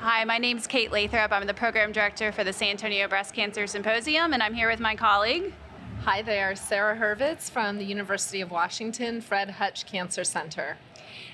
Hi, my name's Kate Lathrop. I'm the program director for the San Antonio Breast Cancer Symposium, and I'm here with my colleague. Hi there, Sara Hurvitz from the University of Washington, Fred Hutchinson Cancer Center.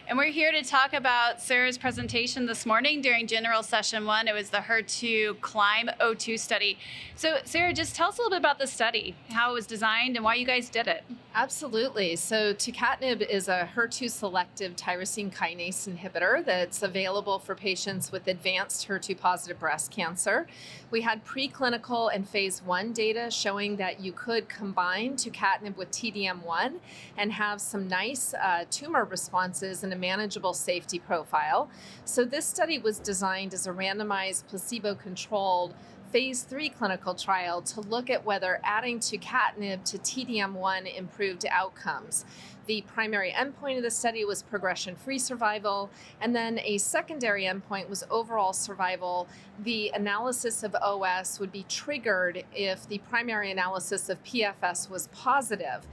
And we're here to talk about Sara's presentation this morning during General Session 1. It was the HER2CLIMB-02 study. So Sara, just tell us a little bit about the study, how it was designed and why you guys did it. Absolutely. So Tucatinib is a HER2 selective tyrosine kinase inhibitor that's available for patients with advanced HER2 positive breast cancer. We had preclinical and phase 1 data showing that you could combine Tucatinib with TDM1 and have some nice tumor responses and a manageable safety profile. So this study was designed as a randomized placebo-controlled phase 3 clinical trial to look at whether adding Tucatinib to TDM1 improved outcomes. The primary endpoint of the study was progression-free survival, and then a secondary endpoint was overall survival. The analysis of OS would be triggered if the primary analysis of PFS was positive.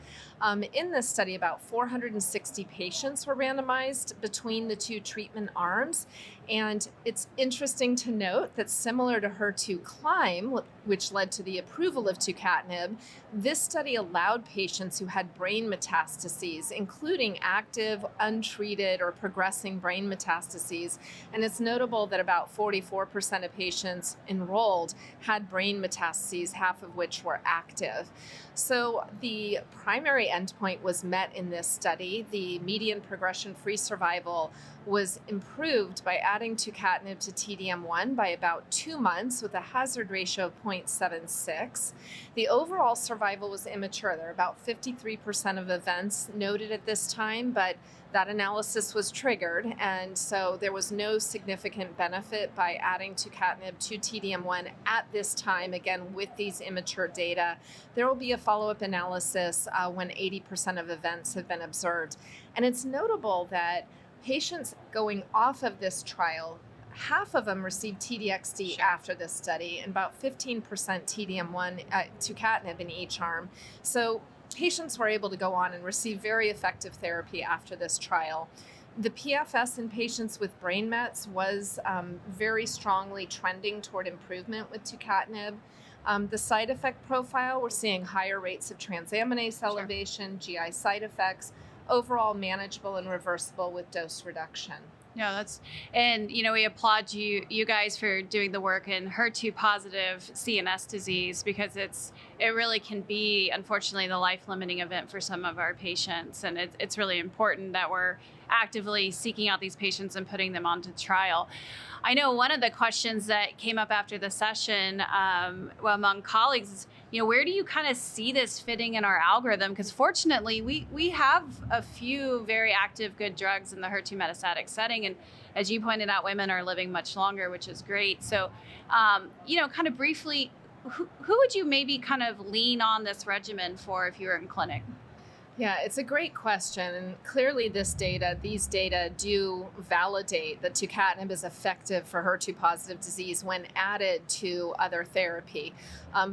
In this study, about 460 patients were randomized between the two treatment arms, and it's interesting to note that similar to HER2CLIMB, which led to the approval of Tucatinib, this study allowed patients who had brain metastases, including active, untreated, or progressing brain metastases. And it's notable that about 44% of patients enrolled had brain metastases, half of which were active. So the primary endpoint was met in this study. The median progression-free survival was improved by adding Tucatinib to TDM1 by about 2 months with a hazard ratio of 0.76. The overall survival was immature. There are about 53% of events noted at this time, but that analysis was triggered, and so there was no significant benefit by adding Tucatinib to TDM1 at this time, again, with these immature data. There will be a follow-up analysis when 80% of events have been observed. And it's notable that patients going off of this trial, half of them received TDXD after this study, and about 15% TDM1 Tucatinib in each arm. So patients were able to go on and receive very effective therapy after this trial. The PFS in patients with brain mets was very strongly trending toward improvement with Tucatinib. The side effect profile, we're seeing higher rates of transaminase elevation, GI side effects, overall manageable and reversible with dose reduction. No, we applaud you guys for doing the work in HER2 positive CNS disease, because it really can be, unfortunately, the life-limiting event for some of our patients. And it's really important that we're actively seeking out these patients and putting them onto trial. I know one of the questions that came up after the session among colleagues is, where do you kind of see this fitting in our algorithm? Because fortunately, we have a few very active, good drugs in the HER2 metastatic setting. And as you pointed out, women are living much longer, which is great. So, kind of briefly, who would you maybe kind of lean on this regimen for if you were in clinic? Yeah, it's a great question, and clearly these data do validate that Tucatinib is effective for HER2 positive disease when added to other therapy,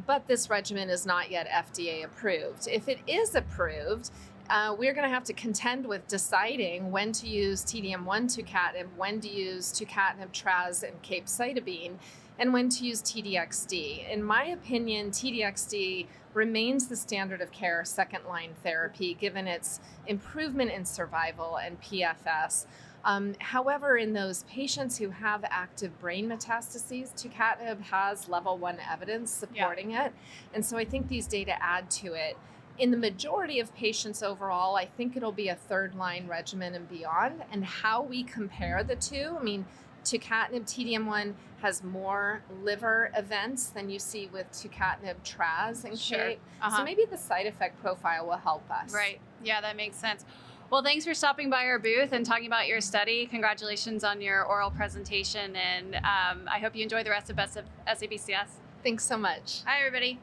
but this regimen is not yet FDA approved. If it is approved, we're going to have to contend with deciding when to use TDM1 Tucatinib, when to use Tucatinib, Traz, and capecitabine, and when to use TDXD. In my opinion, TDXD remains the standard of care second-line therapy, given its improvement in survival and PFS. However, in those patients who have active brain metastases, Tucatinib has level 1 evidence supporting it, and so I think these data add to it. In the majority of patients overall, I think it'll be a third-line regimen and beyond. And how we compare the two, Tucatinib TDM1 has more liver events than you see with Tucatinib Traz and CAPE. So maybe the side effect profile will help us. Right. Yeah, that makes sense. Well, thanks for stopping by our booth and talking about your study. Congratulations on your oral presentation, and I hope you enjoy the rest of SABCS. Thanks so much. Hi, everybody.